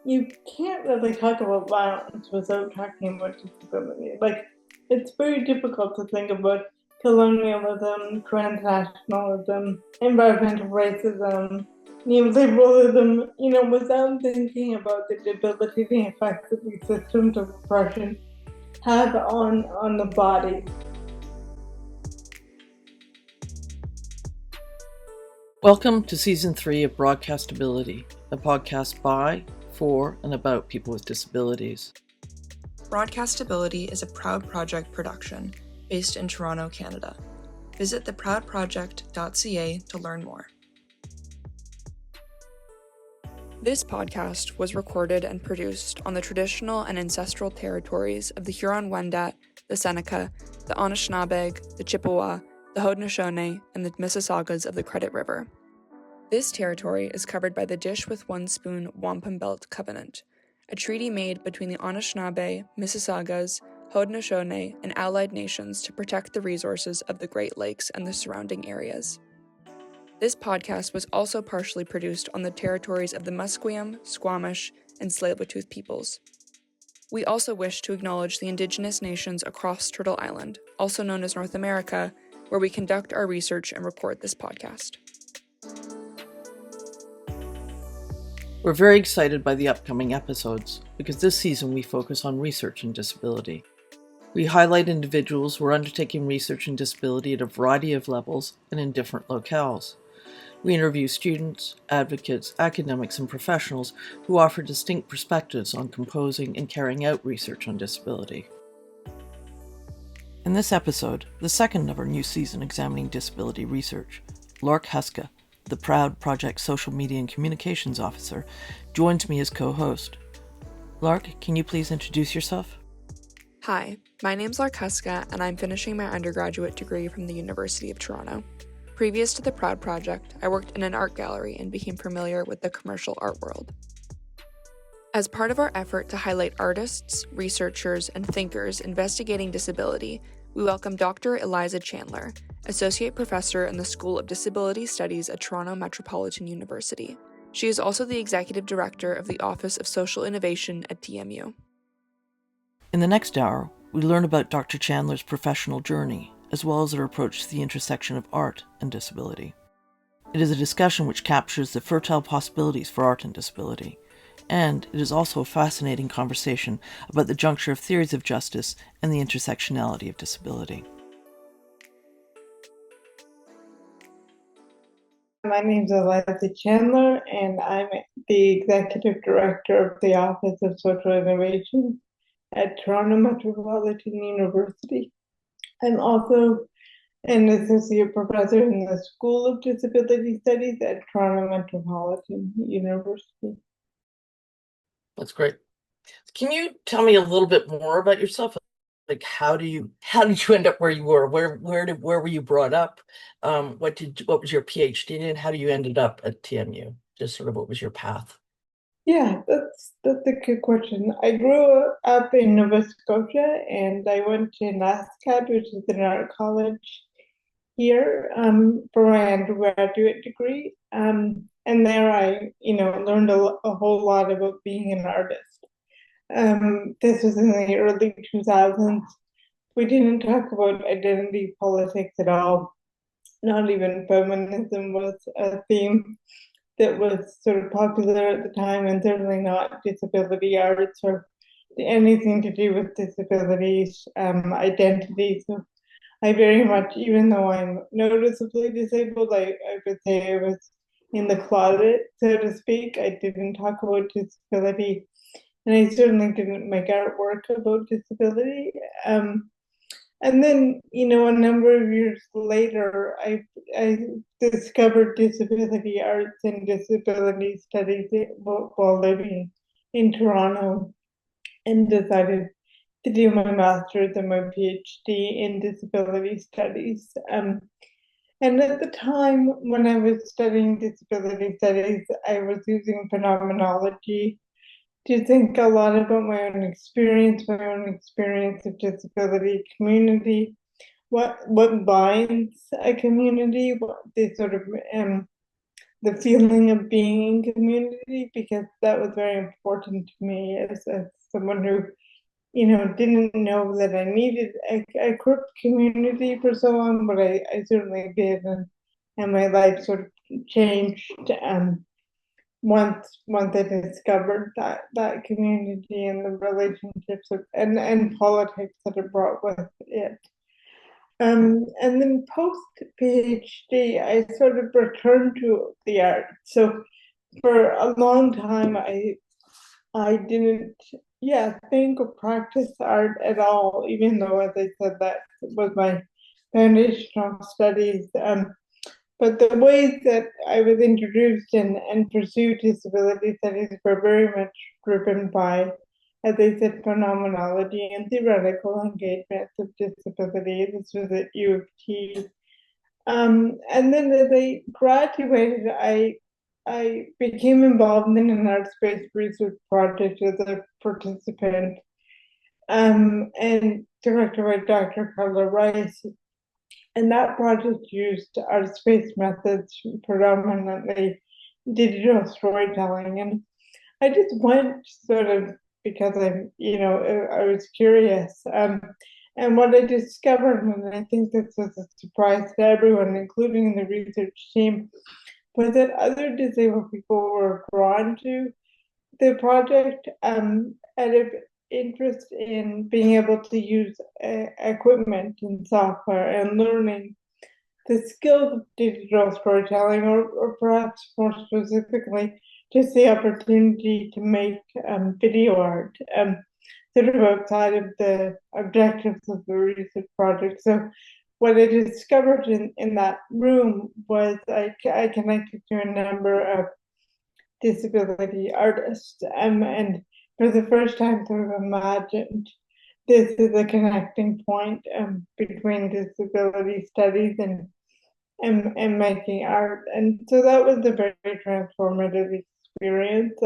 you can't really talk about violence without talking about disability. Like, it's very difficult to think about colonialism, transnationalism, environmental racism, neoliberalism, without thinking about the debilitating effects that these systems of oppression have on the body. Welcome to Season 3 of Broadcastability, a podcast by, for, and about people with disabilities. Broadcastability is a Proud Project production based in Toronto, Canada. Visit theproudproject.ca to learn more. This podcast was recorded and produced on the traditional and ancestral territories of the Huron-Wendat, the Seneca, the Anishinaabeg, the Chippewa, the Haudenosaunee, and the Mississaugas of the Credit River. This territory is covered by the Dish with One Spoon Wampum Belt Covenant, a treaty made between the Anishinaabe, Mississaugas, Haudenosaunee, and allied nations to protect the resources of the Great Lakes and the surrounding areas. This podcast was also partially produced on the territories of the Musqueam, Squamish, and Tsleil-Waututh peoples. We also wish to acknowledge the Indigenous nations across Turtle Island, also known as North America, where we conduct our research and record this podcast. We're very excited by the upcoming episodes, because this season we focus on research in disability. We highlight individuals who are undertaking research in disability at a variety of levels and in different locales. We interview students, advocates, academics, and professionals who offer distinct perspectives on composing and carrying out research on disability. In this episode, the second of our new season examining disability research, Lark Huska, the Proud Project Social Media and Communications Officer, joins me as co-host. Lark, can you please introduce yourself? Hi, my name's Lark Huska, and I'm finishing my undergraduate degree from the University of Toronto. Previous to the Proud Project, I worked in an art gallery and became familiar with the commercial art world. As part of our effort to highlight artists, researchers, and thinkers investigating disability, we welcome Dr. Eliza Chandler, Associate Professor in the School of Disability Studies at Toronto Metropolitan University. She is also the Executive Director of the Office of Social Innovation at TMU. In the next hour, we learn about Dr. Chandler's professional journey, as well as her approach to the intersection of art and disability. It is a discussion which captures the fertile possibilities for art and disability, and it is also a fascinating conversation about the juncture of theories of justice and the intersectionality of disability. My name is Eliza Chandler, and I'm the Executive Director of the Office of Social Innovation at Toronto Metropolitan University. I'm also an Associate Professor in the School of Disability Studies at Toronto Metropolitan University. That's great. Can you tell me a little bit more about yourself? Like, how did you end up where you were? Where were you brought up? What was your PhD in? How do you ended up at TMU? Just sort of what was your path? Yeah, that's a good question. I grew up in Nova Scotia, and I went to NSCAD, which is an art college here, for my undergraduate degree. And there I, learned a whole lot about being an artist. This was in the early 2000s. We didn't talk about identity politics at all. Not even feminism was a theme that was sort of popular at the time, and certainly not disability arts or anything to do with disabilities, identity. So I very much, even though I'm noticeably disabled, I would say I was in the closet, so to speak. I didn't talk about disability, and I certainly didn't make artwork about disability. And then, a number of years later, I discovered disability arts and disability studies while living in Toronto, and decided to do my master's and my PhD in disability studies. And at the time when I was studying disability studies, I was using phenomenology to think a lot about my own experience of disability, community, what binds a community, what the sort of the feeling of being in community, because that was very important to me as someone who, didn't know that I needed a group community for so long, but I certainly did, and my life sort of changed once I discovered that community and the relationships and politics that it brought with it. And then post PhD, I sort of returned to the art. So for a long time, I didn't, think or practice art at all, even though, as I said, that was my foundational studies. But the ways that I was introduced and pursued disability studies were very much driven by, as I said, phenomenology and theoretical engagement of disability. This was at U of T. And then as I graduated, I became involved in an art space research project as a participant, and directed by Dr. Carla Rice. And that project used art space methods, predominantly digital storytelling. And I just went sort of because I was curious. And what I discovered, and I think this was a surprise to everyone, including the research team, was that other disabled people were drawn to the project out of interest in being able to use equipment and software and learning the skills of digital storytelling, or perhaps more specifically, just the opportunity to make video art, sort of outside of the objectives of the research project. So what I discovered in that room was I connected to a number of disability artists, and for the first time sort of imagined this is a connecting point between disability studies and making art. And so that was a very transformative experience.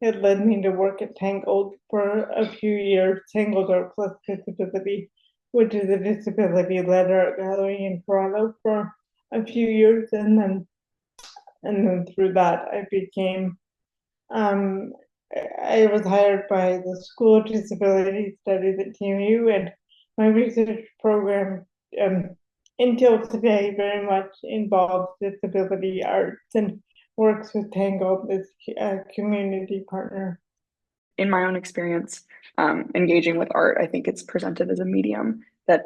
It led me to work at Tangled for a few years, Tangled Art Plus Disability, which is a disability-led art gallery in Toronto, for a few years. And then through that, I was hired by the School of Disability Studies at TMU, and my research program until today very much involves disability arts and works with Tangled as a community partner. In my own experience, engaging with art, I think it's presented as a medium that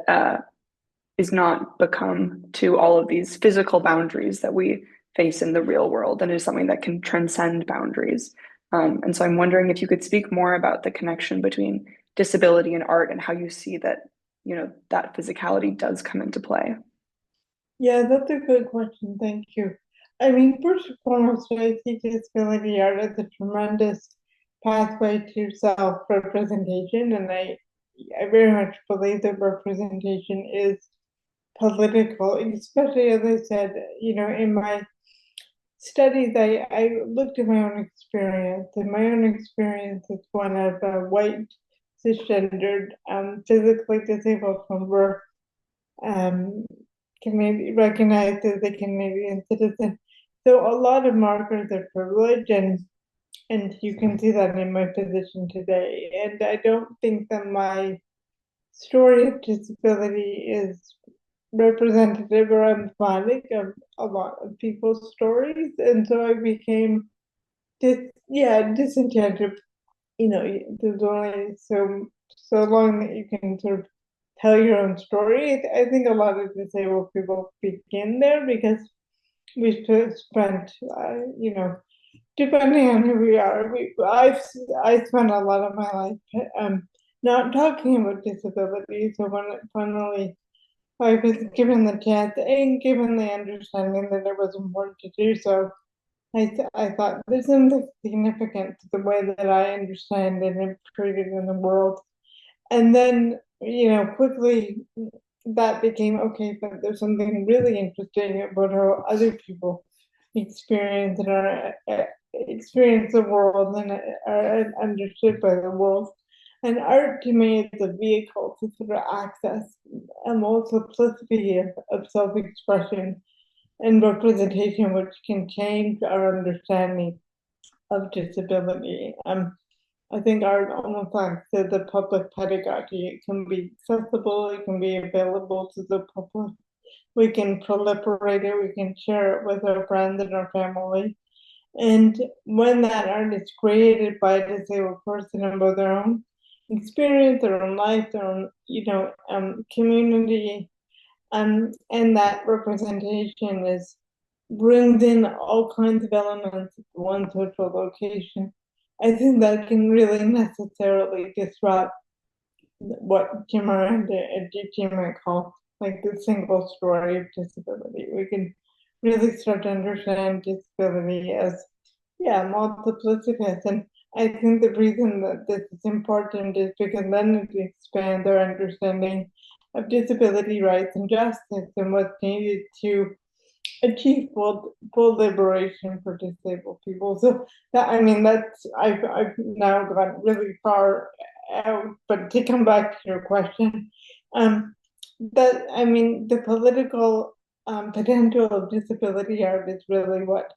is not become to all of these physical boundaries that we face in the real world, and is something that can transcend boundaries. And so I'm wondering if you could speak more about the connection between disability and art, and how you see that, that physicality does come into play. Yeah, that's a good question. Thank you. I mean, first and foremost, I see disability art as a tremendous pathway to self-representation, and I very much believe that representation is political, especially, as I said, in my studies, I looked at my own experience, and my own experience is one of white, cisgendered, physically disabled from birth, Canadian, recognized as a Canadian citizen. So a lot of markers of privilege, and you can see that in my position today. And I don't think that my story of disability is representative or emblematic of a lot of people's stories, and so I became disenchanted. There's only so long that you can sort of tell your own story. I think a lot of disabled people begin there because we spent, depending on who we are, I spent a lot of my life not talking about disability. So when it finally I was given the chance and given the understanding that it was important to do so, I thought there's something significant to the way that I understand and am treated in the world. And then, quickly that became okay, but there's something really interesting about how other people experience the world and are understood by the world. And art to me is a vehicle to sort of access a multiplicity of self-expression and representation, which can change our understanding of disability. I think art almost acts as a public pedagogy. It can be accessible, it can be available to the public. We can proliferate it, we can share it with our friends and our family. And when that art is created by a disabled person about their own experience, their own life, their own, community, and that representation brings in all kinds of elements of one social location. I think that can really necessarily disrupt what Miranda and Gigi might call like the single story of disability. We can really start to understand disability as, multiplicitous. And I think the reason that this is important is because then it expands our understanding of disability rights and justice and what's needed to achieve full liberation for disabled people. So that's I've now gone really far out. But to come back to your question, the political potential of disability art is really what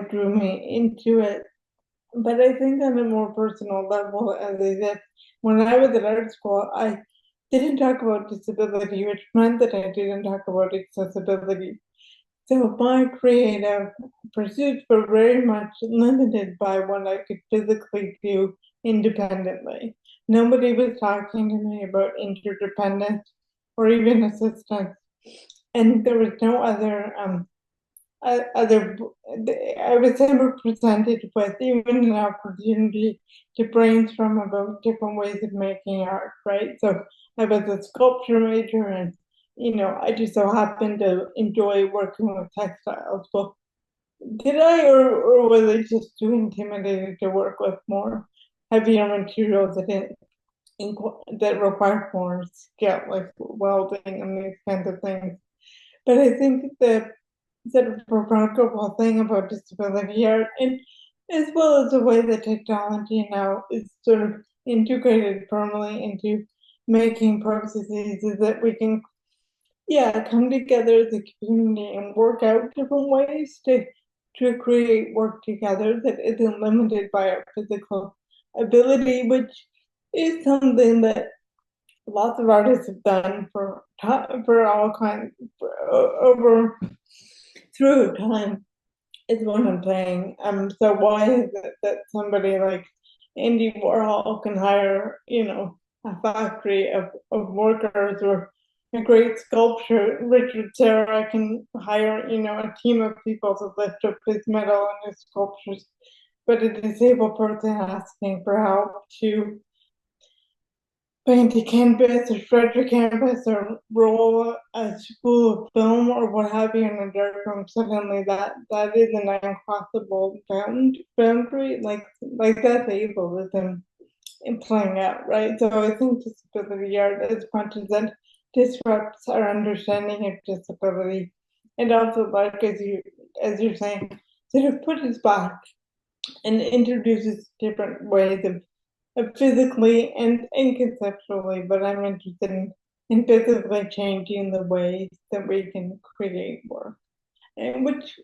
drew me into it. But I think on a more personal level, as I said, when I was at art school, I didn't talk about disability, which meant that I didn't talk about accessibility. So my creative pursuits were very much limited by what I could physically do independently. Nobody was talking to me about interdependence or even assistance. And there was no other I was never presented with even an opportunity to brainstorm about different ways of making art, right? So I was a sculpture major, and I just so happened to enjoy working with textiles. Well, did I, or was I just too intimidated to work with more heavier materials that require more skill, like welding and these kinds of things? But I think the sort of remarkable thing about disability art, and as well as the way that technology now is sort of integrated firmly into making processes, is that we can come together as a community and work out different ways to create work together that isn't limited by our physical ability, which is something that lots of artists have done for all kinds over through time, is what I'm saying. So why is it that somebody like Andy Warhol can hire, a factory of workers, or a great sculptor, Richard Serra, can hire, a team of people to lift up his metal and his sculptures, but a disabled person asking for help to paint a canvas or stretch a canvas or roll a spool of film or what have you in a dark room, suddenly that is an uncrossable boundary, like that's ableism in playing out, right? So I think disability art, as much as it disrupts our understanding of disability, and also, like as you're saying, sort of put us back and introduces different ways of physically and conceptually, but I'm interested in physically changing the ways that we can create work, and which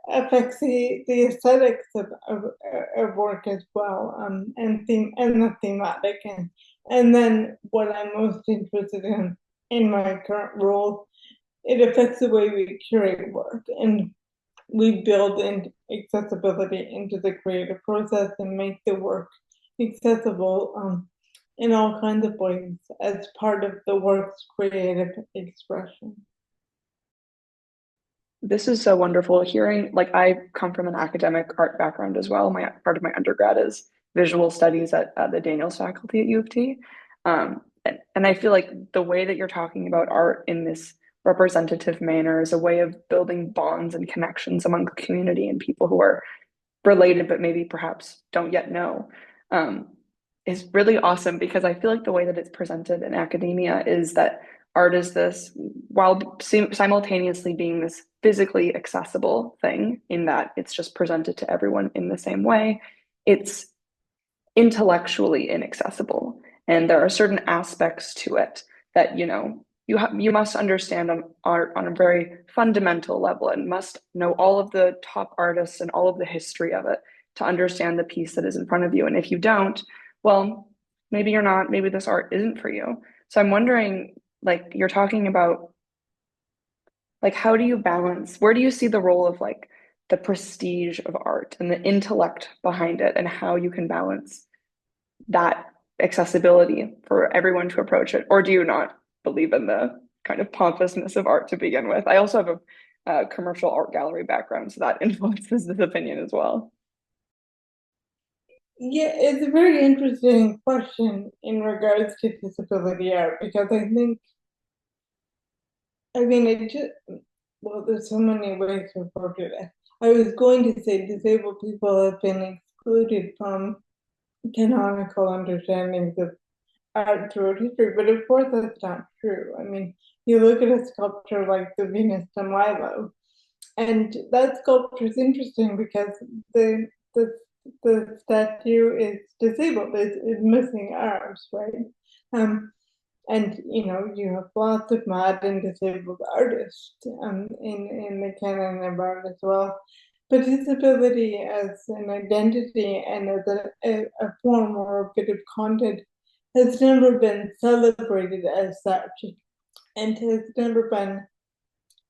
affects the aesthetics of work as well, and the thematic, and then what I'm most interested in my current role, it affects the way we curate work, and we build in accessibility into the creative process and make the work accessible in all kinds of ways as part of the work's creative expression. This is so wonderful hearing. Like, I come from an academic art background as well. My part of my undergrad is visual studies at the Daniels faculty at U of T. And I feel like the way that you're talking about art in this representative manner is a way of building bonds and connections among the community and people who are related but maybe perhaps don't yet know, is really awesome, because I feel like the way that it's presented in academia is that art is this, while simultaneously being this physically accessible thing in that it's just presented to everyone in the same way, it's intellectually inaccessible. And there are certain aspects to it that, you must understand art on a very fundamental level and must know all of the top artists and all of the history of it to understand the piece that is in front of you. And if you don't, well, maybe you're not, maybe this art isn't for you. So I'm wondering, like, you're talking about, like, how do you balance, where do you see the role of like the prestige of art and the intellect behind it, and how you can balance that accessibility for everyone to approach it? Or do you not believe in the kind of pompousness of art to begin with? I also have a commercial art gallery background, so that influences this opinion as well. Yeah, it's a very interesting question in regards to disability art, because it just, well, there's so many ways to approach it. I was going to say disabled people have been excluded from canonical understandings of art throughout history, but of course that's not true. I mean, you look at a sculpture like the Venus de Milo, and that sculpture is interesting because the statue is disabled, it's missing arms, right? And you have lots of mad and disabled artists in the canon of art as well. But disability as an identity and as a form or a bit of content has never been celebrated as such, and has never been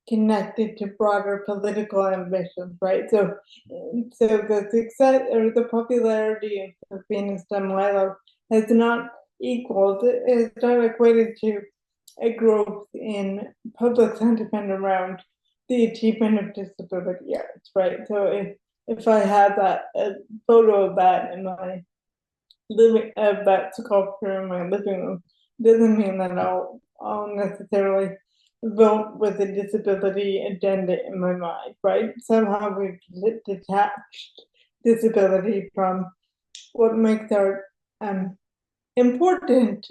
connected to broader political ambitions, right? So the success or the popularity of Venus de Milo has not equated to a growth in public sentiment around the achievement of disability arts, right? So if I had a photo of that in my that sculpture in my living room, doesn't mean that I'll necessarily vote with a disability agenda in my mind, right? Somehow we've detached disability from what makes art important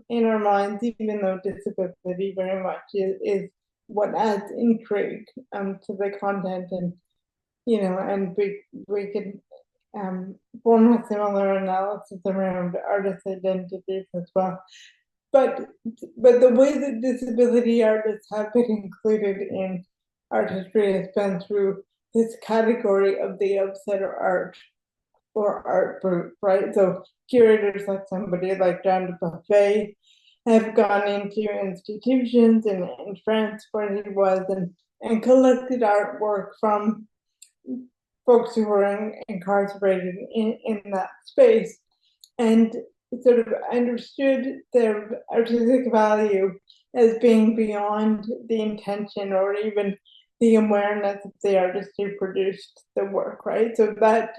in our minds, even though disability very much is what adds intrigue to the content, and and we could form a similar analysis around artist identities as well. But the way that disability artists have been included in art history has been through this category of the outsider art or art group, right? So curators like somebody like Dubuffet have gone into institutions in France where he was, and collected artwork from folks who were incarcerated in that space, and sort of understood their artistic value as being beyond the intention or even the awareness of the artist who produced the work, right? So that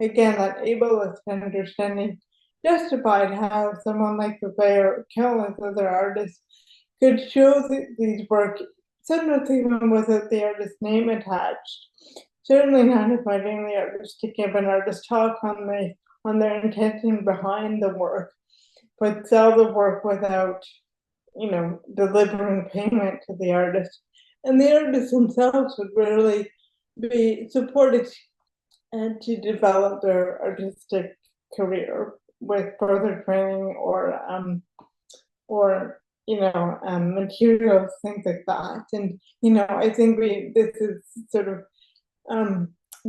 again, that ableist understanding justified how someone like Buffet or countless other artists could show these work, sometimes even without the artist's name attached. Certainly not inviting the artist to give an artist talk on their intention behind the work, but sell the work without, delivering payment to the artist. And the artists themselves would rarely be supported to develop their artistic career with further training or materials, things like that. And I think this is sort of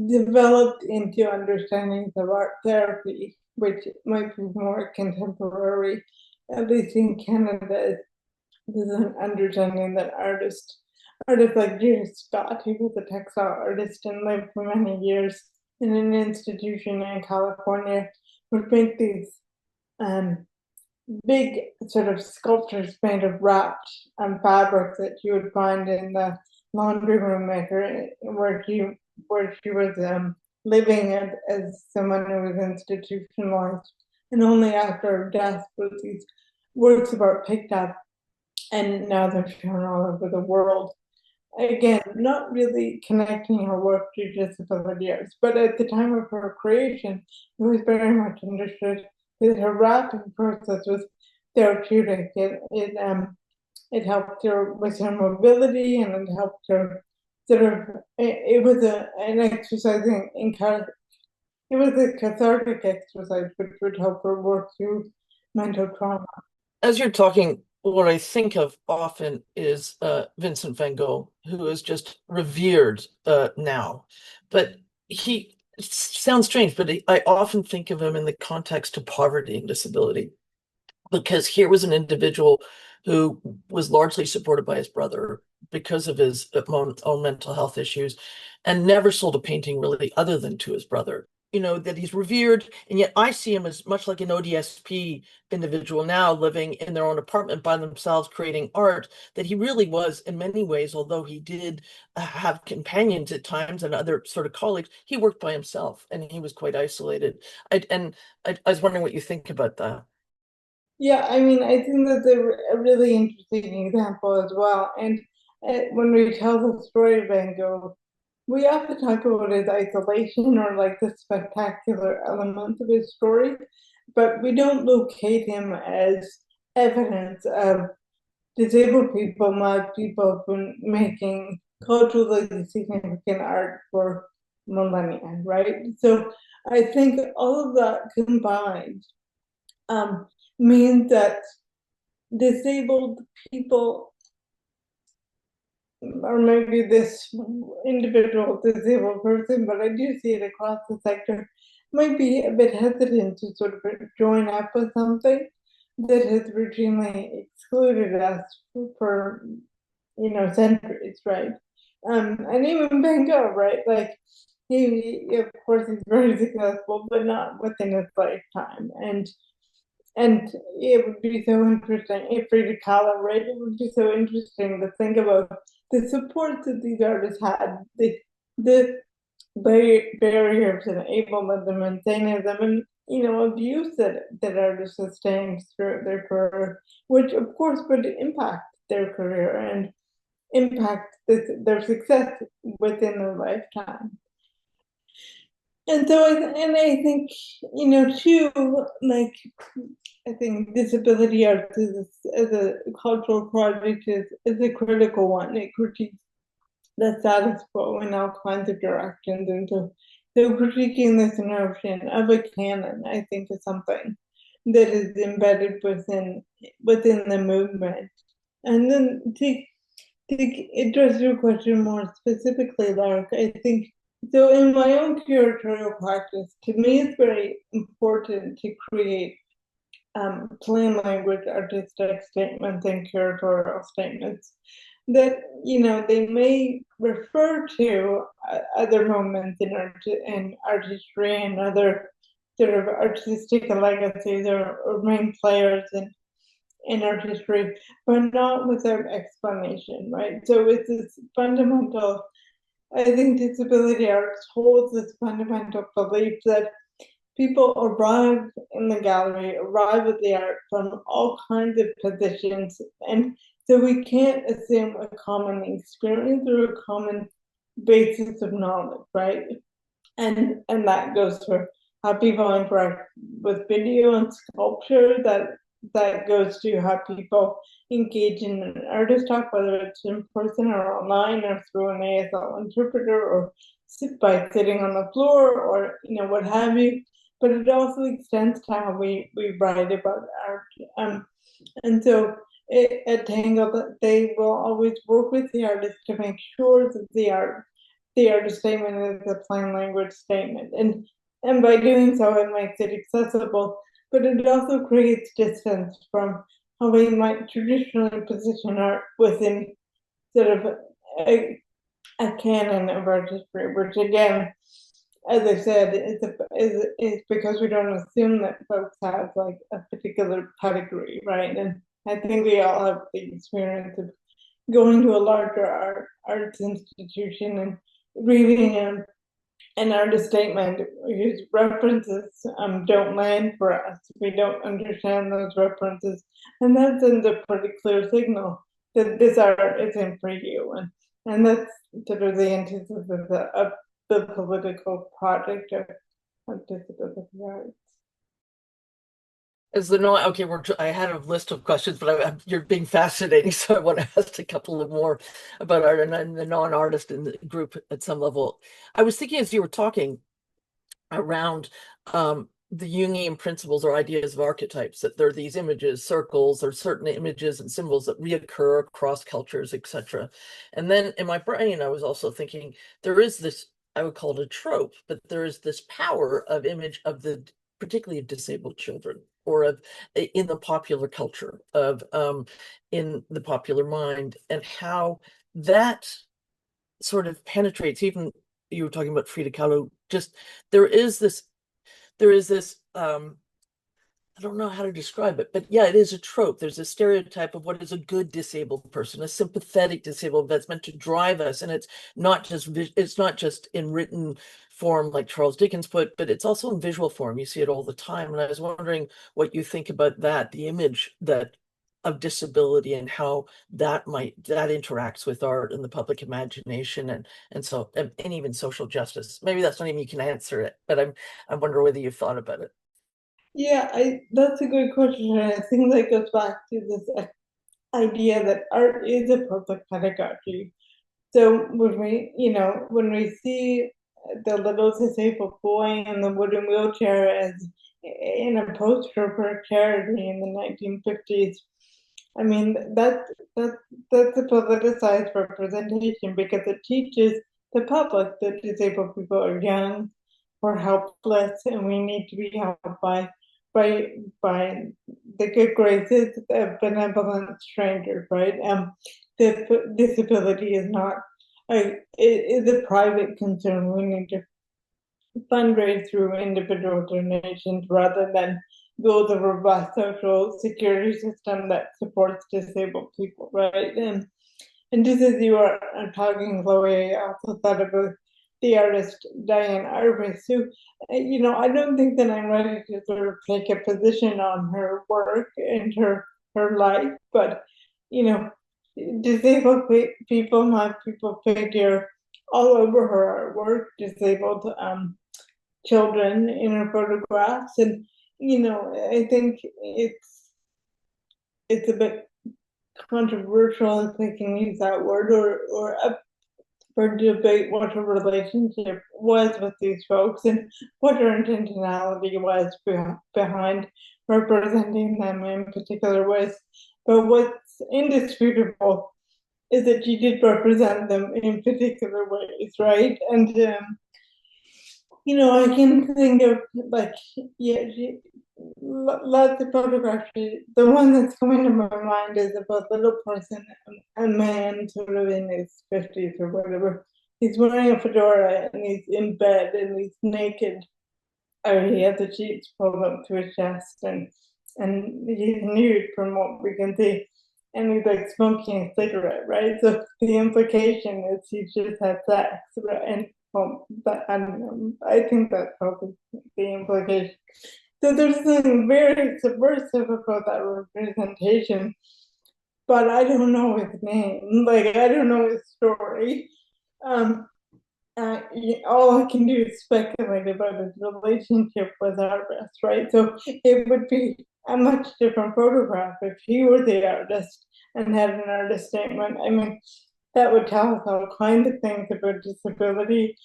developed into understandings of art therapy, which might be more contemporary, at least in Canada. There's an understanding that artists like Judith Scott, who was a textile artist and lived for many years in an institution in California, would make these big sort of sculptures made of wrapped fabric that you would find in the laundry room maker where she was living as someone who was institutionalized. And only after her death were these works of art picked up, and now they're shown all over the world. Again, not really connecting her work to disability arts, but at the time of her creation, it was very much understood that her wrapping process was therapeutic. It helped her with her mobility, and it helped her sort of. It was an exercise it was a cathartic exercise which would help her work through mental trauma. As you're talking, what I think of often is Vincent van Gogh, who is just revered now. But it sounds strange, but I often think of him in the context of poverty and disability, because here was an individual who was largely supported by his brother because of his own mental health issues, and never sold a painting really other than to his brother. That he's revered, and yet I see him as much like an ODSP individual now, living in their own apartment by themselves, creating art, that he really was in many ways, although he did have companions at times and other sort of colleagues, he worked by himself and he was quite isolated. I was wondering what you think about that. Yeah, I mean, I think that's a really interesting example as well. And when we tell the story of Van Gogh, we often talk about his isolation or like the spectacular element of his story, but we don't locate him as evidence of disabled people, mad people have been making culturally significant art for millennia, right? So I think all of that combined means that disabled people, or maybe this individual disabled person, but I do see it across the sector, might be a bit hesitant to sort of join up with something that has routinely excluded us for centuries, right? And even Van Gogh, right? Like he of course he's very successful, but not within his lifetime. And it would be so interesting if Frida Kahlo, right? It would be so interesting to think about the support that these artists had, the barriers and enablement and maintaining them, and abuse that artists sustained through their career, which of course would impact their career and impact their success within their lifetime. And so, I think, too, like, I think disability art as a cultural project is a critical one. It critiques the status quo in all kinds of directions. And so critiquing this notion of a canon, I think, is something that is embedded within the movement. And then to address your question more specifically, Lark, I think, so in my own curatorial practice, to me, it's very important to create plain language artistic statements and curatorial statements that they may refer to other moments in artistry and other sort of artistic legacies or main players in artistry, but not without explanation, right? So it's this fundamental, I think disability arts holds this fundamental belief that people arrive in the gallery, arrive at the art from all kinds of positions. And so we can't assume a common experience or a common basis of knowledge, right? And that goes for how people interact with video and sculpture, that goes to how people engage in an artist talk, whether it's in person or online or through an ASL interpreter or by sitting on the floor or what have you. But it also extends to how we write about art. And so at Tangle, they will always work with the artist to make sure that the artist statement is a plain language statement. And by doing so, it makes it accessible, but it also creates distance from how we might traditionally position art within sort of a canon of artistry, which again, as I said, is because we don't assume that folks have like a particular pedigree, right? And I think we all have the experience of going to a larger arts institution and reading an artist statement whose references don't land for us. We don't understand those references, and that sends a pretty clear signal that this art isn't for you. And that's sort of the antithesis of the political project of disability arts. Okay, I had a list of questions, but you're being fascinating, so I want to ask a couple of more about art and the non-artist in the group at some level. I was thinking as you were talking around the Jungian principles or ideas of archetypes, that there are these images, circles, or certain images and symbols that reoccur across cultures, etc. And then in my brain, I was also thinking there is this, I would call it a trope, but there is this power of image of the, particularly of disabled children, or of in the popular culture, of in the popular mind, and how that sort of penetrates. Even you were talking about Frida Kahlo, just there is this I don't know how to describe it, but yeah, it is a trope. There's a stereotype of what is a good disabled person, a sympathetic disabled, that's meant to drive us. And it's not just in written form like Charles Dickens put, but it's also in visual form. You see it all the time. And I was wondering what you think about that, the image that of disability, and how that interacts with art and the public imagination, and even social justice. Maybe that's not even you can answer it, but I wonder whether you've thought about it. Yeah, that's a good question. I think that goes back to this idea that art is a public pedagogy. So when we see the little disabled boy in the wooden wheelchair as in a poster for a charity in the 1950s, I mean that's a politicized representation, because it teaches the public that disabled people are young or helpless, and we need to be helped by the good graces of benevolent strangers, right? That disability is not it is a private concern. We need to fundraise through individual donations rather than build a robust social security system that supports disabled people, right? And just as you are talking, Chloë, I also thought about the artist Diane Arbus, who, I don't think that I'm ready to sort of take a position on her work and her life, but, disabled people figure all over her artwork, disabled children in her photographs, and I think it's a bit controversial, if I can use that word, or up for debate what her relationship was with these folks and what her intentionality was behind representing them in particular ways. But what's indisputable is that she did represent them in particular ways, right? And I can think of lots of photographs. The one that's coming to my mind is of a little person, a man sort of in his 50s or whatever. He's wearing a fedora and he's in bed and he's naked, or he has the sheets pulled up to his chest, and he's nude from what we can see, and he's like smoking a cigarette, right? So the implication is he just had sex, right? And but I don't know. I think that's probably the implication. So there's something very subversive about that representation, but I don't know his name. Like, I don't know his story. All I can do is speculate about his relationship with Arbus, right? So it would be a much different photograph if he were the artist and had an artist statement. I mean, that would tell us all kinds of things about disability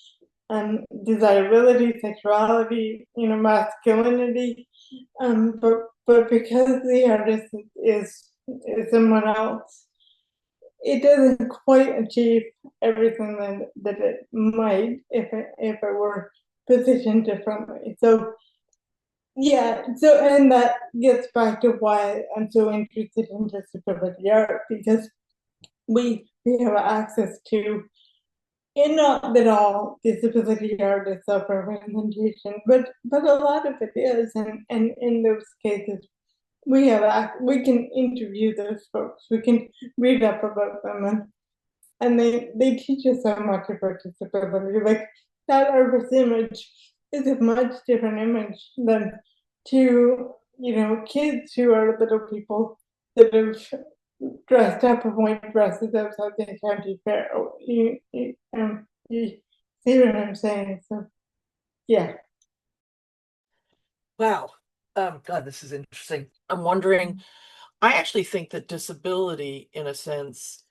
and desirability, sexuality, masculinity. But because the artist is someone else, it doesn't quite achieve everything that it might if it were positioned differently. So yeah, and that gets back to why I'm so interested in disability art, because we have access to, and not that all disability art is self-representation, but a lot of it is, and in those cases we can interview those folks, we can read up about them, and they teach us so much about disability. Like, that Arbus image is a much different image than to kids who are little people that have dressed up in white dresses outside the county fair. You see what I'm saying? So yeah. Wow. God, this is interesting. I'm wondering, I actually think that disability, in a sense,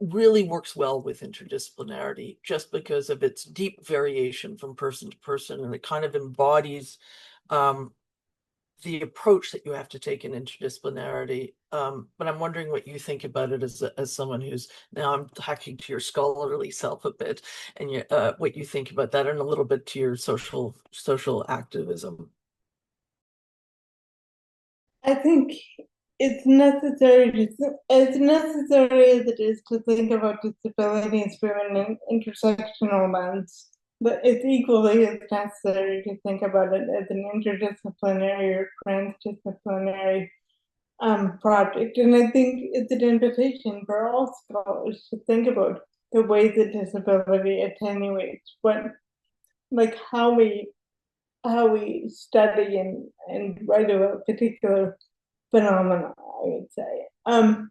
really works well with interdisciplinarity, just because of its deep variation from person to person, and it kind of embodies the approach that you have to take in interdisciplinarity. But I'm wondering what you think about it as someone who's, now I'm talking to your scholarly self a bit, and what you think about that, and a little bit to your social activism. I think it's necessary as necessary as it is to think about disabilities through an intersectional lens, but it's equally as necessary to think about it as an interdisciplinary or transdisciplinary project. And I think it's an invitation for all scholars to think about the ways that disability attenuates how we study and write about particular phenomena, I would say. And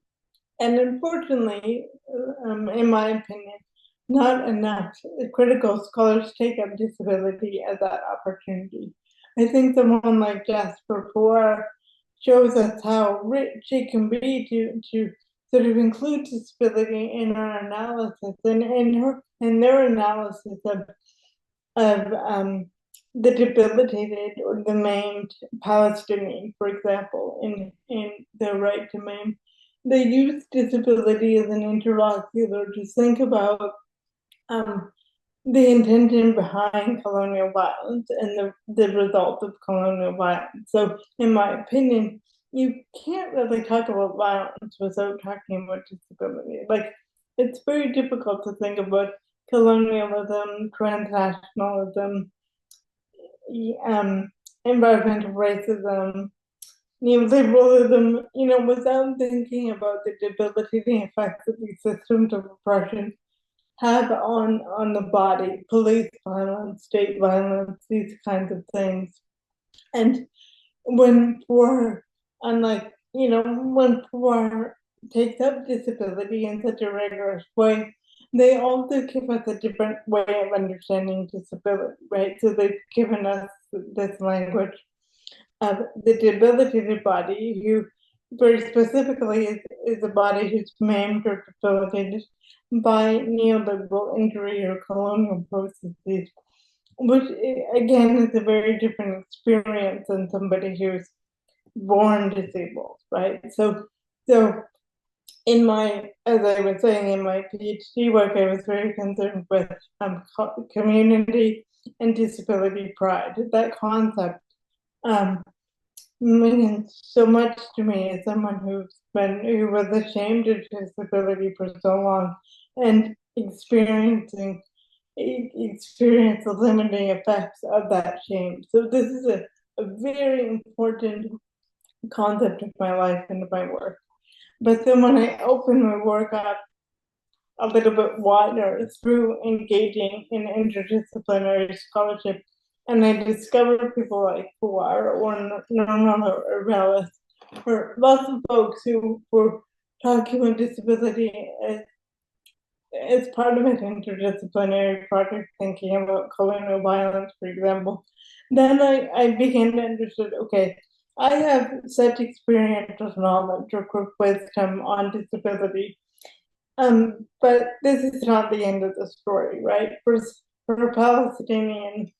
unfortunately, in my opinion, not enough critical scholars take up disability as that opportunity. I think someone like Jasbir Puar shows us how rich it can be to sort of include disability in our analysis, and in their analysis of the debilitated or the maimed Palestinian, for example, in the right to maim. They use disability as an interlocutor to think about the intention behind colonial violence and the result of colonial violence. So, in my opinion, you can't really talk about violence without talking about disability. Like, it's very difficult to think about colonialism, transnationalism, environmental racism, neoliberalism, without thinking about the debilitating effects that these systems of oppression have on the body, police violence, state violence, these kinds of things. And when Puar, when Puar takes up disability in such a rigorous way, they also give us a different way of understanding disability, right? So they've given us this language of the debilitated body, who very specifically is a body who's maimed or debilitated by neoliberal injury or colonial processes, which again is a very different experience than somebody who's born disabled, right? So as I was saying, in my PhD work, I was very concerned with community and disability pride. That concept means so much to me as someone who was ashamed of disability for so long and experience the limiting effects of that shame. So this is a very important concept of my life and of my work. But then when I open my work up a little bit wider through engaging in interdisciplinary scholarship, and I discovered people like Puar or Norman or Relis, or lots of folks who were talking about disability as part of an interdisciplinary project, thinking about colonial violence, for example. Then I began to understand, okay, I have such experiential knowledge or wisdom on disability, but this is not the end of the story, right? For a Palestinian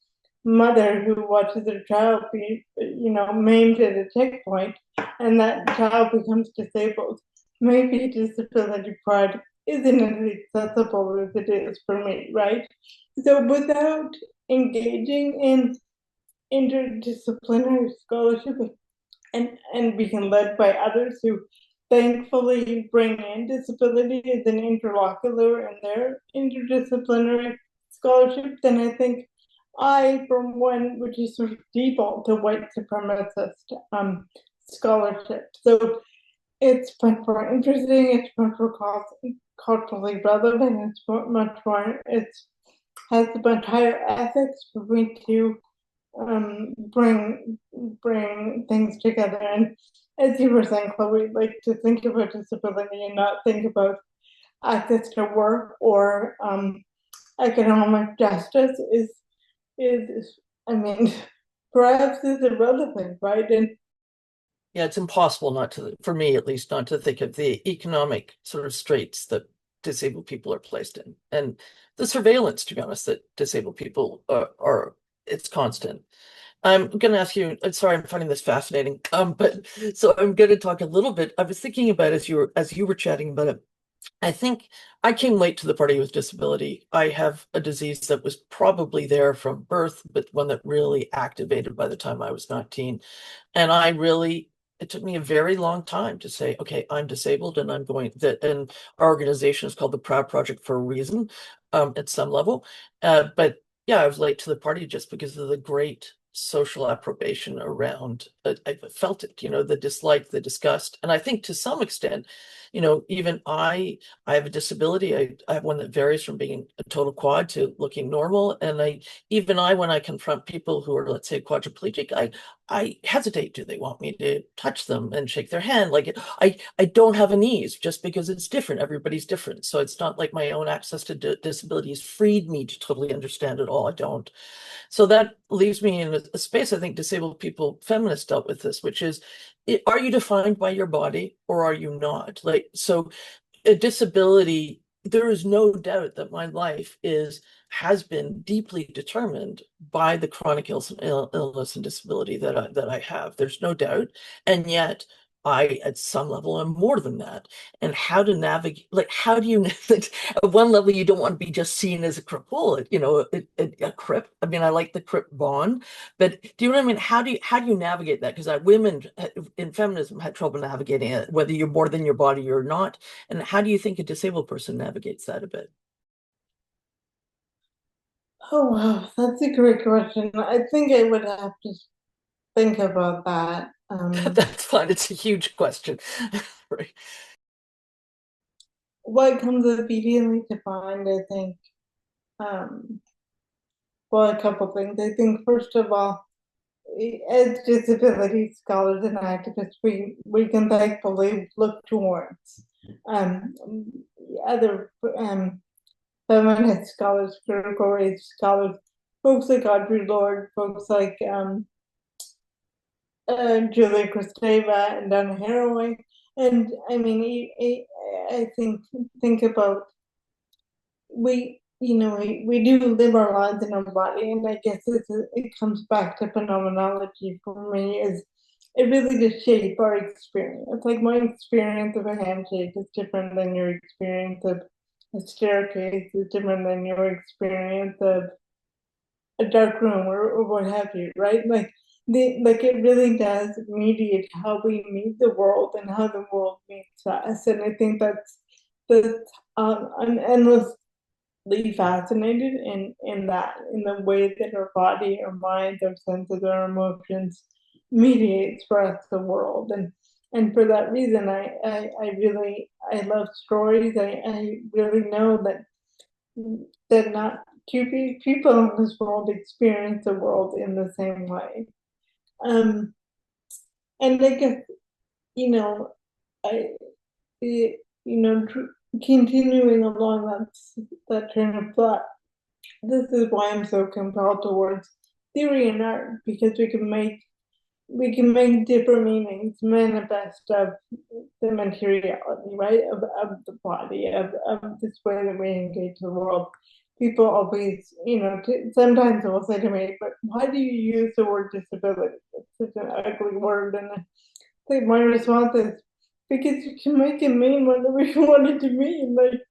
mother who watches her child be, maimed at a checkpoint, and that child becomes disabled, maybe disability pride isn't as accessible as it is for me, right? So without engaging in interdisciplinary scholarship and being led by others who thankfully bring in disability as an interlocutor in their interdisciplinary scholarship, then I think from one which is sort of default to white supremacist scholarship. So it's much more interesting, it's much more culturally relevant, it's much more, it has a much higher ethics for me to bring things together. And as you were saying, Chloe, like to think about disability and not think about access to work or economic justice is perhaps is irrelevant, right? And yeah, it's impossible not to, for me at least, not to think of the economic sort of straits that disabled people are placed in, and the surveillance, to be honest, that disabled people are it's constant. I'm going to ask you, sorry, I'm finding this fascinating. But so I'm going to talk a little bit. I was thinking about as you were chatting about it. I think I came late to the party with disability. I have a disease that was probably there from birth, but one that really activated by the time I was 19. And it took me a very long time to say, okay, I'm disabled and I'm going that, and our organization is called the Proud Project for a reason, at some level. But yeah, I was late to the party just because of the great social approbation around. I felt it, the dislike, the disgust. And I think to some extent, even I have a disability. I have one that varies from being a total quad to looking normal. And when I confront people who are, let's say, quadriplegic, I hesitate. Do they want me to touch them and shake their hand? Like I don't have a knees just because it's different. Everybody's different. So it's not like my own access to disability has freed me to totally understand it all. I don't. So that leaves me in a space, I think disabled people, feminists dealt with this, which is, are you defined by your body or are you not? Like, so a disability, there is no doubt that my life has been deeply determined by the chronic illness and disability that I have. There's no doubt. And yet I, at some level, am more than that. And how to navigate, like, how do you, at one level, you don't want to be just seen as a cripple, a crip. I mean, I like the crip bond, but do you know what I mean? How do you navigate that? Because women in feminism had trouble navigating it, whether you're more than your body or not. And how do you think a disabled person navigates that a bit? Oh, wow, that's a great question. I think I would have to think about that. That's fine. It's a huge question. Right. What comes immediately to mind, I think, well, a couple things. I think, first of all, as disability scholars and activists, we can thankfully look towards um, other feminist scholars, critical race scholars, folks like Audre Lorde, folks like Julie Kristeva and Donna Haraway. And I mean, I think about we do live our lives in our body, and I guess it comes back to phenomenology for me is it really does shape our experience. Like my experience of a handshake is different than your experience of a staircase, is different than your experience of a dark room or what have you, right? Like it really does mediate how we meet the world and how the world meets us. And I think that's I'm endlessly fascinated in that, in the way that our body, our minds, our senses, our emotions mediates for us the world. And for that reason I love stories. I really know that not two people in this world experience the world in the same way. And I guess, you know, I, continuing along that train of thought, this is why I'm so compelled towards theory and art, because we can make different meanings manifest of the materiality, right? Of the body, of this way that we engage the world. People always, sometimes will say to me, but why do you use the word disability? It's such an ugly word. And I think my response is, because you can make it mean whatever you want it to mean. Like,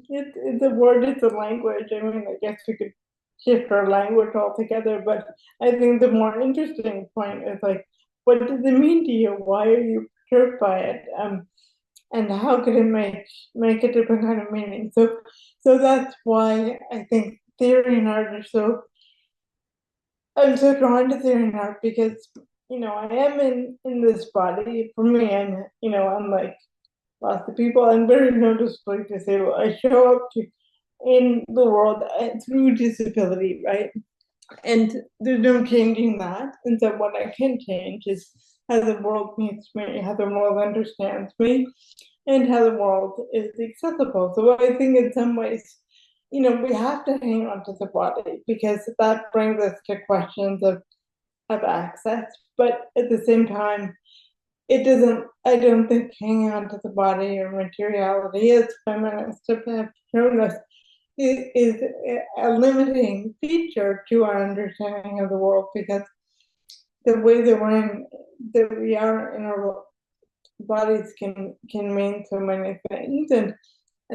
it's a word, it's a language. I mean, I guess we could shift our language altogether, but I think the more interesting point is like, what does it mean to you? Why are you perturbed by it? And how could it make a different kind of meaning? So that's why I think theory and art are I'm so drawn to theory and art, because I am in this body. For me, I'm like lots of people. I'm very noticeably disabled. I show up in the world through disability, right? And there's no changing that. And so what I can change is how the world meets me, how the world understands me, and how the world is accessible. So I think in some ways, we have to hang on to the body, because that brings us to questions of access. But at the same time, it doesn't, I don't think hanging on to the body or materiality, as feminists have shown us, is a limiting feature to our understanding of the world, because the way that we are in our bodies can mean so many things, and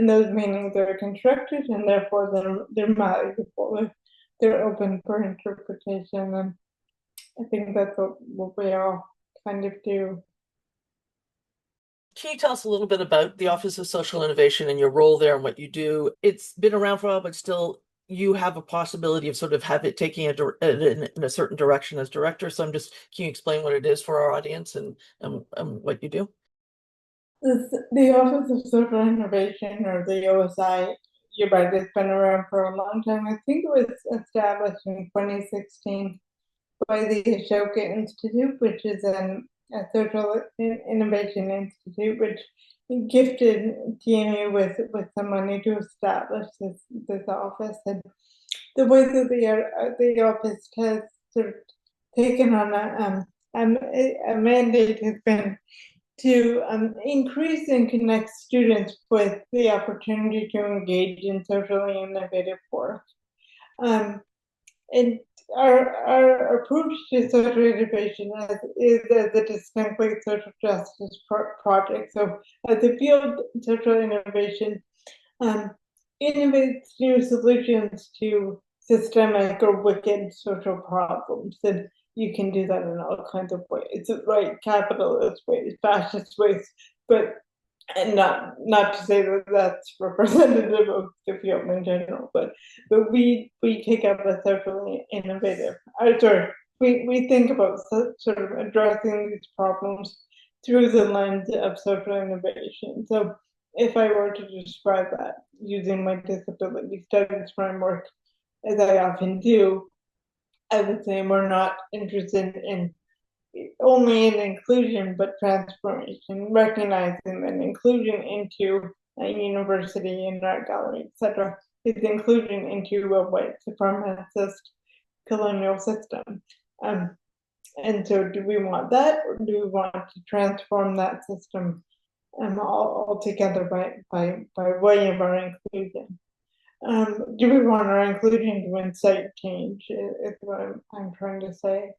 those meanings are constructed, and therefore they're malleable. They're open for interpretation, and I think that's what we all kind of do. Can you tell us a little bit about the Office of Social Innovation and your role there and what you do? It's been around for a while, but still you have a possibility of sort of have it taking it in a certain direction as director. So can you explain what it is for our audience and what you do? The Office of Social Innovation, or the OSI, you're right, it's been around for a long time. I think it was established in 2016 by the Ashoka Institute, which is a social innovation institute, which gifted TMU with some money to establish this office. And the way that the office has sort of taken on a mandate has been to increase and connect students with the opportunity to engage in socially innovative work. And our approach to social innovation is as a distinctly social justice project. So as a field, social innovation innovates new solutions to systemic or wicked social problems. And you can do that in all kinds of ways, right? Capitalist ways, fascist ways, and not to say that that's representative of the field in general, but we take up a socially innovative. We think about sort of addressing these problems through the lens of social innovation. So if I were to describe that using my disability studies framework, as I often do, I would say we're not interested in only in inclusion, but transformation, recognizing that inclusion into a university and art gallery, etc., is inclusion into a white supremacist colonial system. And so do we want that, or do we want to transform that system altogether by way of our inclusion? Do we want our inclusion to incite change, is what I'm trying to say.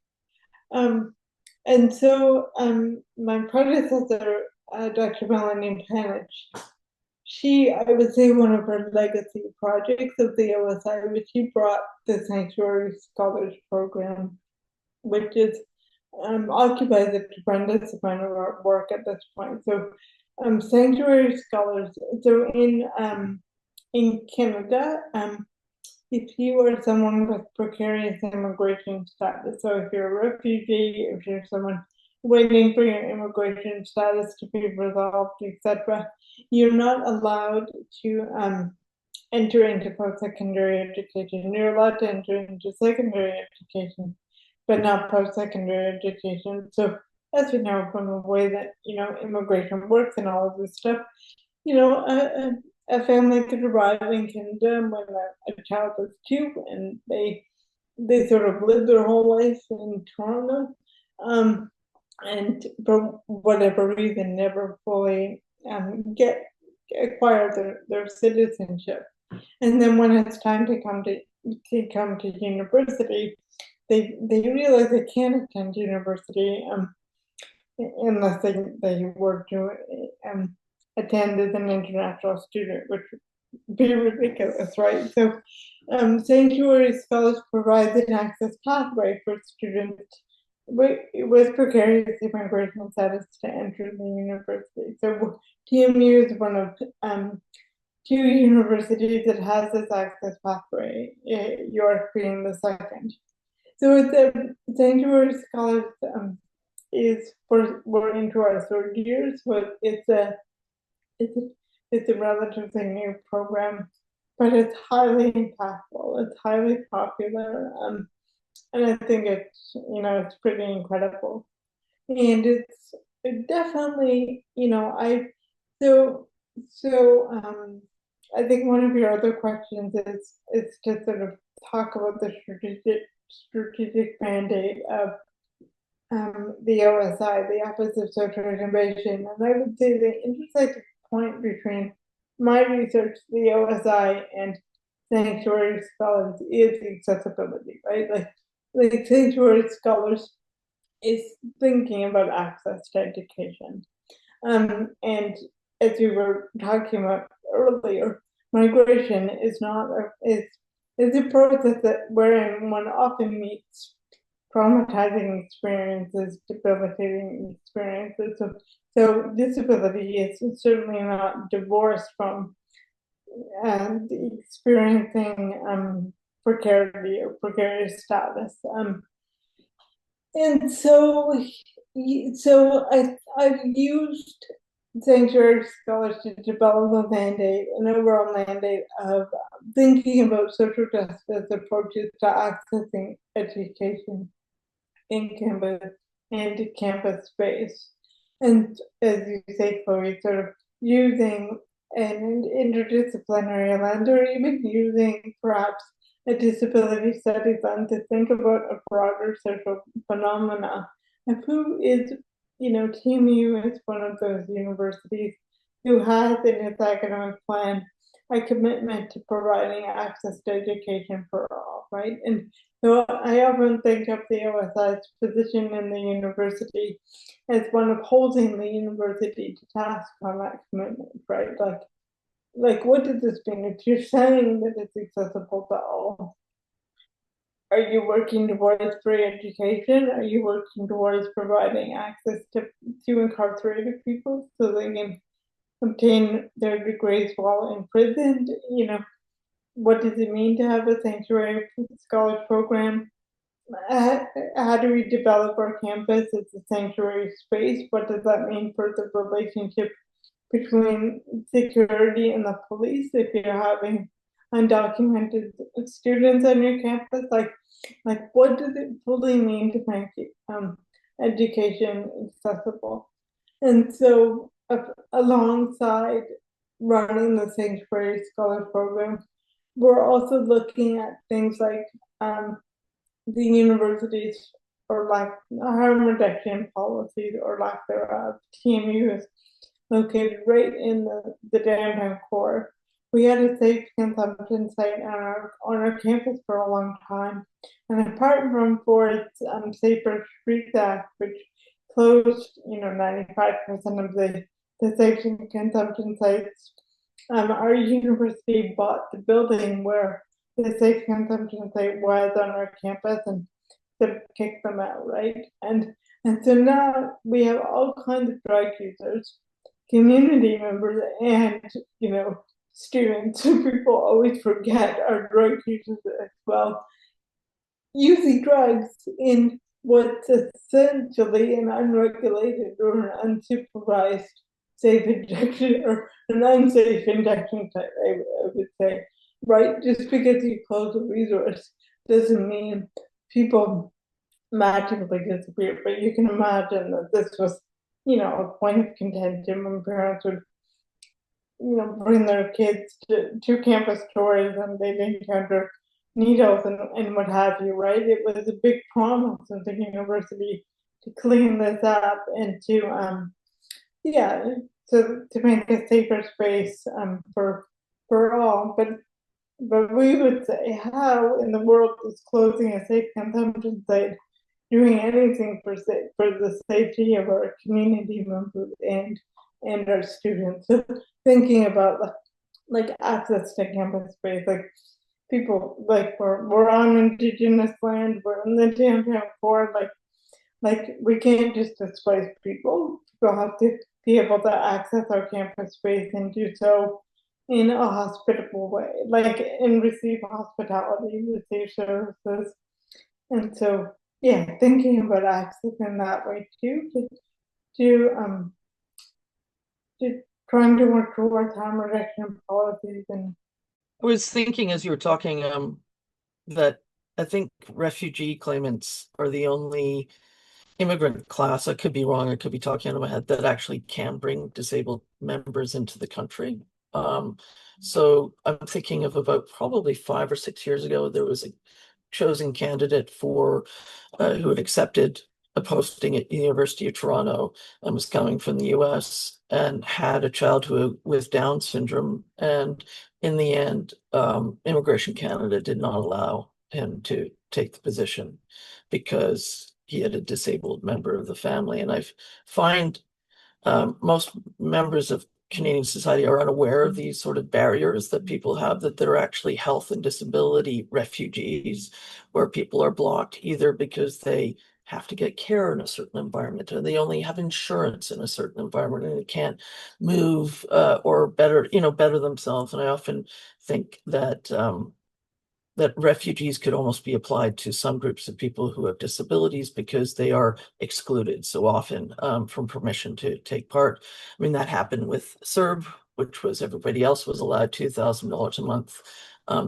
And so my predecessor, Dr. Melanie Panich, I would say one of her legacy projects of the OSI, which she brought the Sanctuary Scholars Program, which is occupies a tremendous amount of our work at this point. So Sanctuary Scholars, so in Canada, if you are someone with precarious immigration status, so if you're a refugee, if you're someone waiting for your immigration status to be resolved, etc., you're not allowed to enter into post-secondary education. You're allowed to enter into secondary education, but not post-secondary education. So as we know from the way that immigration works and all of this stuff, a family could arrive in Canada when a child is 2, and they sort of live their whole life in Toronto, and for whatever reason never fully acquire their citizenship. And then when it's time to come to university, they realize they can't attend university unless they were to attend as an international student, which would be ridiculous, right? So Sanctuary Scholars provides an access pathway for students with precarious immigration status to enter the university. So TMU is one of 2 universities that has this access pathway, York being the second. So the Sanctuary Scholars we're into our 3rd year, so it's a relatively new program, but it's highly impactful. It's highly popular, and I think it's pretty incredible. And it's definitely I think one of your other questions is to sort of talk about the strategic mandate of the OSI, the Office of Social Innovation, and I would say the intersecting point between my research, the OSI, and Sanctuary Scholars is accessibility, right? Like Sanctuary Scholars is thinking about access to education. And as we were talking about earlier, migration is not a process that wherein one often meets traumatizing experiences, debilitating experiences. So disability is certainly not divorced from experiencing precarity or precarious status. And so I've used sanctuary scholars to develop a mandate, an overall mandate of thinking about social justice approaches to accessing education in campus and campus space. And as you say, Chloe, sort of using an interdisciplinary lens, or even using perhaps a disability studies lens to think about a broader social phenomena of who is, TMU is one of those universities who has in its academic plan a commitment to providing access to education for all, right? And so I often think of the OSI's position in the university as one of holding the university to task on that commitment, right? Like what does this mean? If you're saying that it's accessible to all, are you working towards free education? Are you working towards providing access to incarcerated people so they can obtain their degrees while imprisoned? What does it mean to have a sanctuary scholar program? How do we develop our campus as a sanctuary space? What does that mean for the relationship between security and the police if you're having undocumented students on your campus? Like what does it fully mean to make education accessible? And so alongside running the sanctuary scholar program, we're also looking at things like the universities or harm reduction policies or lack thereof. TMU is located right in the downtown core. We had a safe consumption site on our campus for a long time. And apart from for its Safer Streets Act, which closed, 95% of the safe consumption sites, our university bought the building where the safe consumption site was on our campus and to kick them out, right? And so now we have all kinds of drug users, community members, and students who people always forget are drug users as well, using drugs in what's essentially an unregulated or an unsupervised safe injection or an unsafe injection site, I would say, right? Just because you close a resource doesn't mean people magically disappear. But you can imagine that this was, a point of contention when parents would, bring their kids to campus tours and they'd encounter needles and what have you, right? It was a big promise of the university to clean this up and to to make a safer space for all. But we would say, how in the world is closing a safe consumption site doing anything for the safety of our community members and our students? So thinking about like access to campus space, like people, like we're on Indigenous land, we're in the downtown core, like we can't just displace people. We'll have to be able to access our campus space and do so in a hospitable way, and receive hospitality, receive services. And so, thinking about access in that way too, to trying to work towards harm reduction policies. And I was thinking as you were talking that I think refugee claimants are the only immigrant class, I could be wrong, I could be talking out of my head, that actually can bring disabled members into the country. So I'm thinking of about probably 5 or 6 years ago, there was a chosen candidate for who had accepted a posting at the University of Toronto and was coming from the US and had a child with Down syndrome. And in the end, Immigration Canada did not allow him to take the position because he had a disabled member of the family. And I find most members of Canadian society are unaware of these sort of barriers that people have, that there are actually health and disability refugees, where people are blocked either because they have to get care in a certain environment, or they only have insurance in a certain environment, and they can't move or better themselves. And I often think that that refugees could almost be applied to some groups of people who have disabilities, because they are excluded so often from permission to take part. I mean, that happened with CERB, which was everybody else was allowed $2,000 a month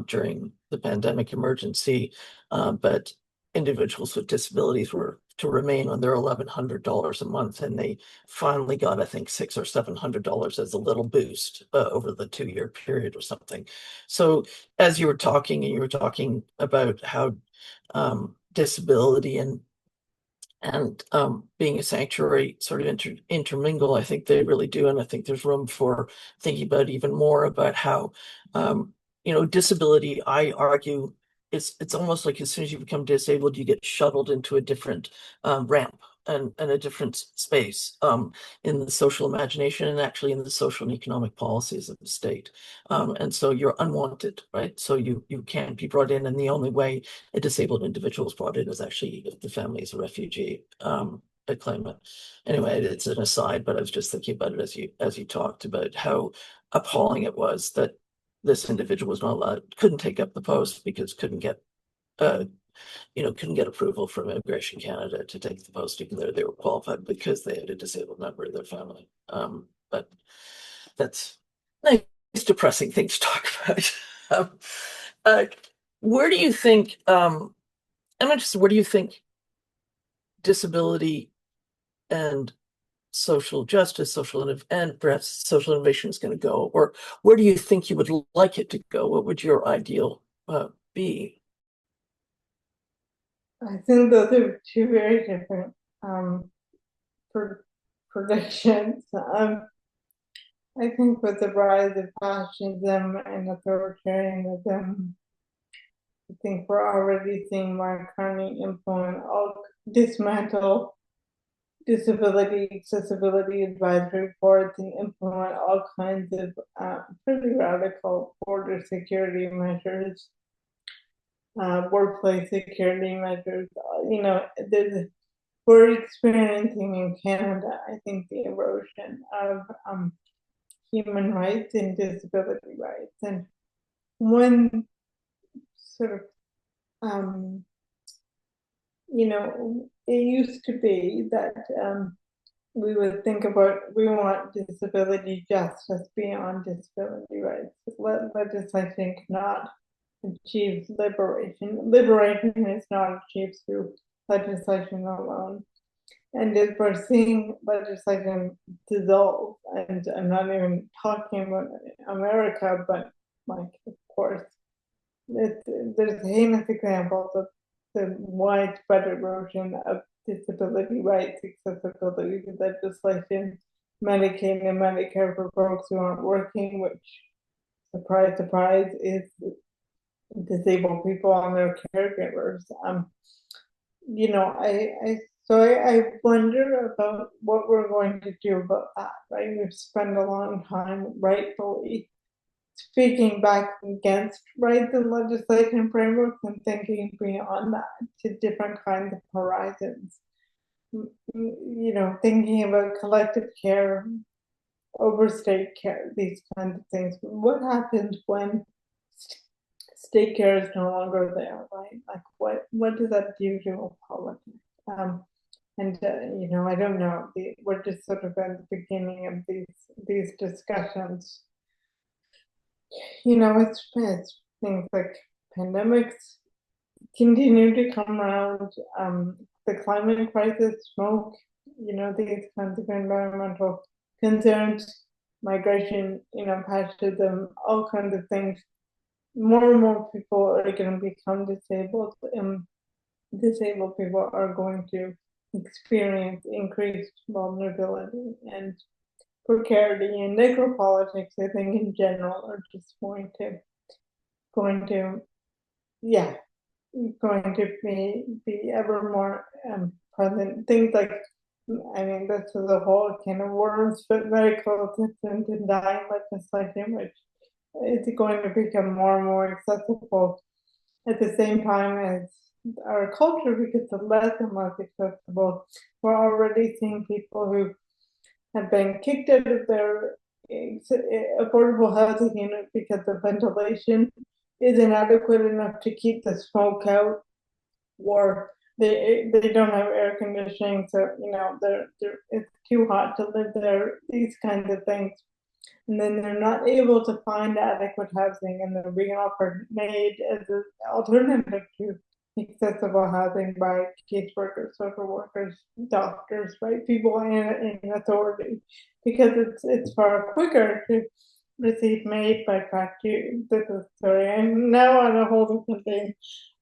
during the pandemic emergency, but individuals with disabilities were to remain on their $1,100 a month, and they finally got, I think, $600 or $700 as a little boost over the 2-year period or something. So as you were talking, and you were talking about how disability and being a sanctuary sort of intermingle, I think they really do, and I think there's room for thinking about even more about how disability, I argue, it's almost like as soon as you become disabled, you get shuttled into a different ramp and a different space in the social imagination, and actually in the social and economic policies of the state. And so you're unwanted, right? So you can't be brought in, and the only way a disabled individual is brought in is actually if the family is a refugee. I claim it. Anyway, it's an aside, but I was just thinking about it as you talked about how appalling it was that this individual was not allowed, couldn't take up the post because couldn't get approval from Immigration Canada to take the post, even though they were qualified, because they had a disabled member of their family. But that's nice, depressing thing to talk about. Where do you think, I'm interested, where do you think disability and social justice, and perhaps social innovation is going to go? Or where do you think you would like it to go? What would your ideal be? I think those are two very different predictions. I think with the rise of fascism and authoritarianism, I think we're already seeing Mark Carney dismantle disability accessibility advisory boards and implement all kinds of pretty radical border security measures, workplace security measures. We're experiencing in Canada, I think, the erosion of human rights and disability rights. And one sort of, it used to be that we would think about, we want disability justice beyond disability rights. Legislation cannot achieve liberation. Liberation is not achieved through legislation alone. And as we're seeing legislation dissolve, and I'm not even talking about America, but like, of course, there's heinous examples of the widespread erosion of disability rights, accessibility legislation, Medicaid and Medicare for folks who aren't working, which, surprise, surprise, is disabled people and their caregivers. I wonder about what we're going to do about that, right? We've spent a long time rightfully speaking back against rights and legislation frameworks and thinking beyond that to different kinds of horizons. Thinking about collective care, overstate care, these kinds of things. What happens when state care is no longer there, right? Like, what does that do to a politics? I don't know. We're just sort of at the beginning of these discussions. It's things like pandemics continue to come around, the climate crisis, smoke, these kinds of environmental concerns, migration, fascism, all kinds of things. More and more people are going to become disabled, and disabled people are going to experience increased vulnerability and precarity, and necropolitics, I think, in general, are just going to be ever more present. Things like, I mean, this is a whole can of worms, but medical assistance and dying legislation, which is going to become more and more accessible at the same time as our culture becomes less and less accessible. We're already seeing people who have been kicked out of their affordable housing unit because the ventilation is inadequate enough to keep the smoke out, or they don't have air conditioning, so it's too hot to live there. These kinds of things, and then they're not able to find adequate housing, and they're being offered made as an alternative to accessible housing by caseworkers, social workers, doctors, right? People in authority, because it's far quicker to receive made by practice. This is sorry, I'm now on a whole different thing,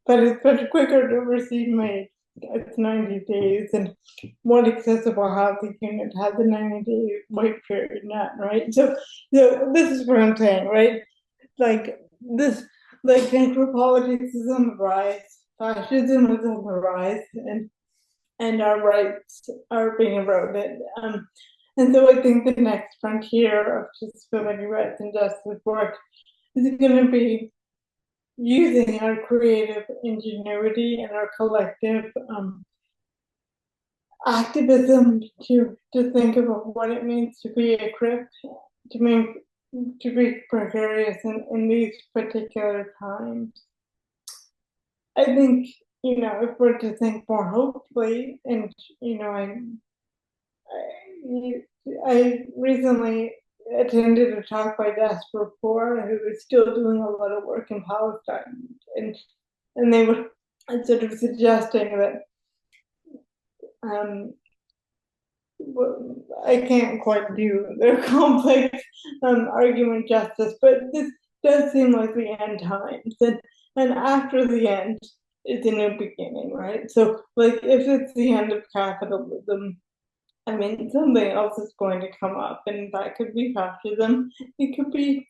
but it's much quicker to receive made. It's 90 days, and one accessible housing unit has a 90-day wait period, not right. So this is what I'm saying, right? Like this, like anthropologics is on the rise, fascism is on the rise, and our rights are being eroded. And so I think the next frontier of disability rights and justice work is going to be using our creative ingenuity and our collective activism to think about what it means to be a crip, to be precarious in these particular times. I think, if we're to think more hopefully, and I recently attended a talk by Jasbir Puar, who is still doing a lot of work in Palestine, and they were sort of suggesting that I can't quite do their complex argument justice, but this does seem like the end times, and after the end, it's a new beginning, right? So, like, if it's the end of capitalism, I mean, something else is going to come up, and that could be fascism. It could be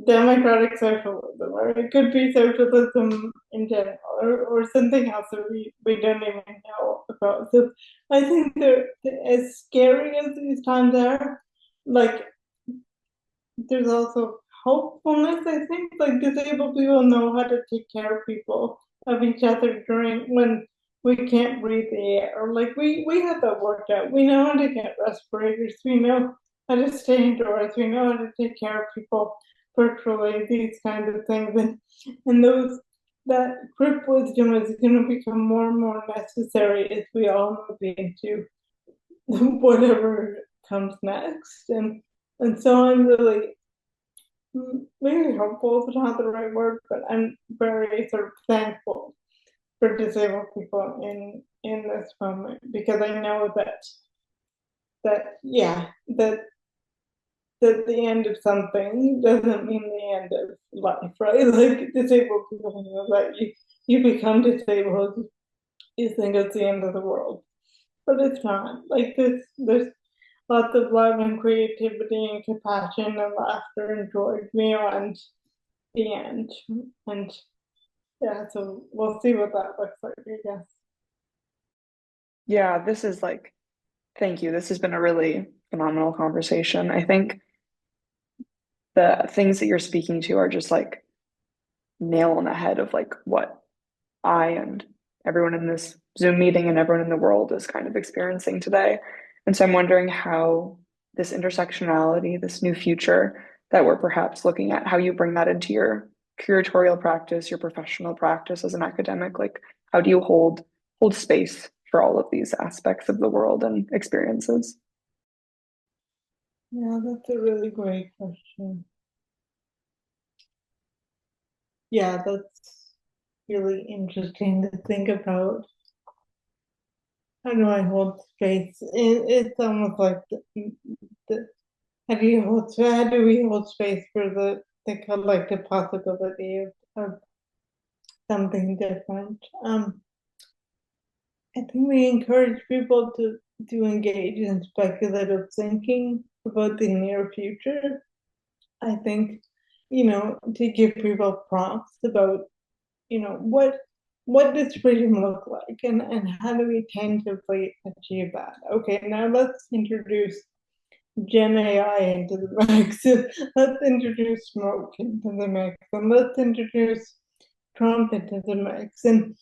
democratic socialism, or it could be socialism in general, or something else that we don't even know about. So I think that as scary as these times are, like, there's also hopefulness. I think, like, disabled people know how to take care of people, of each other during when we can't breathe the air. Like, we have that worked out. We know how to get respirators. We know how to stay indoors. We know how to take care of people virtually, these kinds of things. And that group wisdom is going to become more and more necessary as we all move into whatever comes next. And so I'm really, maybe hopeful is not the right word, but I'm very sort of thankful for disabled people in this moment, because I know that the end of something doesn't mean the end of life, right? Like, disabled people know that you become disabled, you think it's the end of the world, but it's not. Like, there's lots of love and creativity and compassion and laughter and joy beyond the end. And yeah, so we'll see what that looks like, I guess. Yeah, this is like, thank you. This has been a really phenomenal conversation. I think the things that you're speaking to are just like nail on the head of like what I and everyone in this Zoom meeting and everyone in the world is kind of experiencing today. And so I'm wondering how this intersectionality, this new future that we're perhaps looking at, how you bring that into your curatorial practice, your professional practice as an academic. Like, how do you hold space for all of these aspects of the world and experiences? Yeah, that's a really great question. Yeah, that's really interesting to think about. How do I hold space? It's almost like how do we hold space for the collective possibility of something different? I think we encourage people to engage in speculative thinking about the near future. I think, to give people prompts about, what what does freedom look like, and how do we tangibly achieve that? Okay, now let's introduce Gen AI into the mix. Let's introduce smoke into the mix, and let's introduce Trump into the mix, and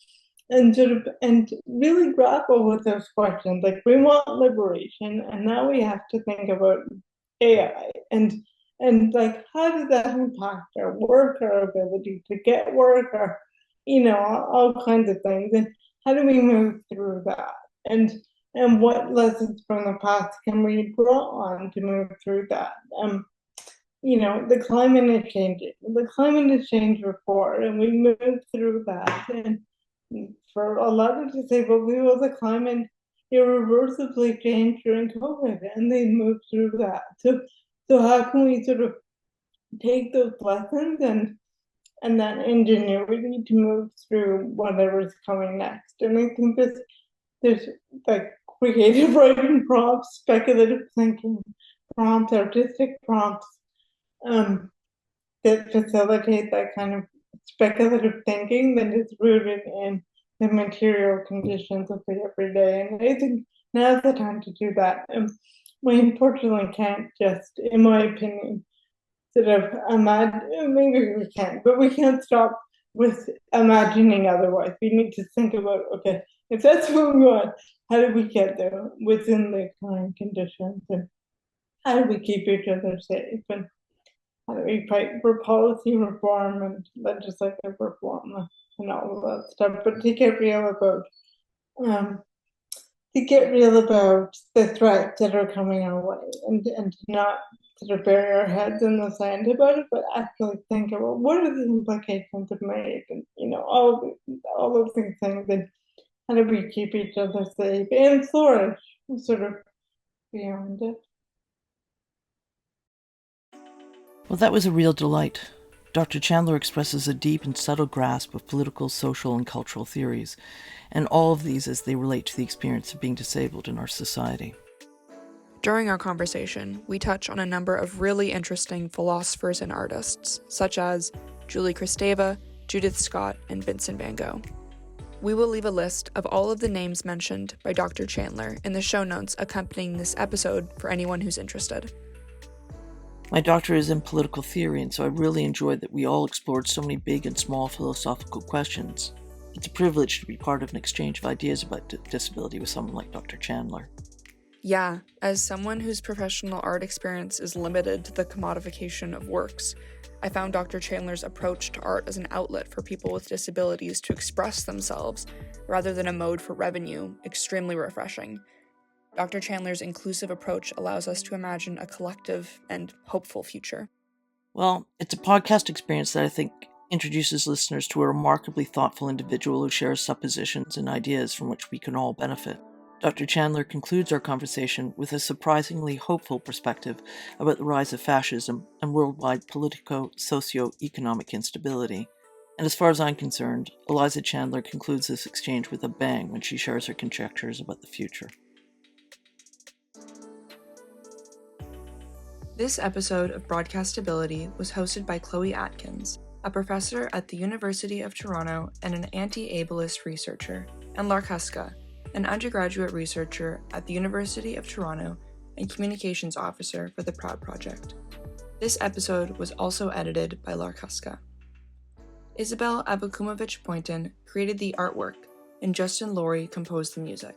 really grapple with those questions. Like, we want liberation, and now we have to think about AI and like, how does that impact our work, our ability to get work, or all kinds of things, and how do we move through that, and what lessons from the past can we draw on to move through that? The climate is changing. The climate has changed before, and we moved through that. And for a lot of disabled people, the climate irreversibly changed during COVID, and they moved through that. So how can we sort of take those lessons and that ingenuity to move through whatever's coming next? And I think there's like creative writing prompts, speculative thinking prompts, artistic prompts that facilitate that kind of speculative thinking that is rooted in the material conditions of the everyday. And I think now's the time to do that. We unfortunately can't just, in my opinion, sort of imagine, maybe we can, but we can't stop with imagining otherwise. We need to think about, okay, if that's what we want, how do we get there within the current conditions, and how do we keep each other safe, and how do we fight for policy reform and legislative reform and all of that stuff? But to get real about the threats that are coming our way, and to not sort of bury our heads in the sand about it, but actually think about what are the implications of MAID, and all of these things, and how do we keep each other safe and flourish sort of beyond it. Well, that was a real delight. Dr. Chandler expresses a deep and subtle grasp of political, social, and cultural theories, and all of these as they relate to the experience of being disabled in our society. During our conversation, we touch on a number of really interesting philosophers and artists, such as Julie Kristeva, Judith Scott, and Vincent van Gogh. We will leave a list of all of the names mentioned by Dr. Chandler in the show notes accompanying this episode for anyone who's interested. My doctorate is in political theory, and so I really enjoyed that we all explored so many big and small philosophical questions. It's a privilege to be part of an exchange of ideas about disability with someone like Dr. Chandler. Yeah, as someone whose professional art experience is limited to the commodification of works, I found Dr. Chandler's approach to art as an outlet for people with disabilities to express themselves, rather than a mode for revenue, extremely refreshing. Dr. Chandler's inclusive approach allows us to imagine a collective and hopeful future. Well, it's a podcast experience that I think introduces listeners to a remarkably thoughtful individual who shares suppositions and ideas from which we can all benefit. Dr. Chandler concludes our conversation with a surprisingly hopeful perspective about the rise of fascism and worldwide politico-socio-economic instability. And as far as I'm concerned, Eliza Chandler concludes this exchange with a bang when she shares her conjectures about the future. This episode of Broadcastability was hosted by Chloë Atkins, a professor at the University of Toronto and an anti-ableist researcher, and Lark Huska, an undergraduate researcher at the University of Toronto and communications officer for the Proud Project. This episode was also edited by Lark Huska. Isabelle Avakumovic-Pointon created the artwork, and Justin Laurie composed the music.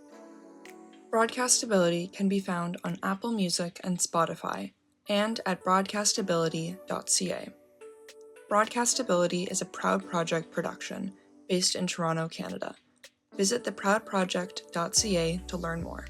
Broadcastability can be found on Apple Music and Spotify, and at broadcastability.ca. Broadcastability is a Proud Project production based in Toronto, Canada. Visit theproudproject.ca to learn more.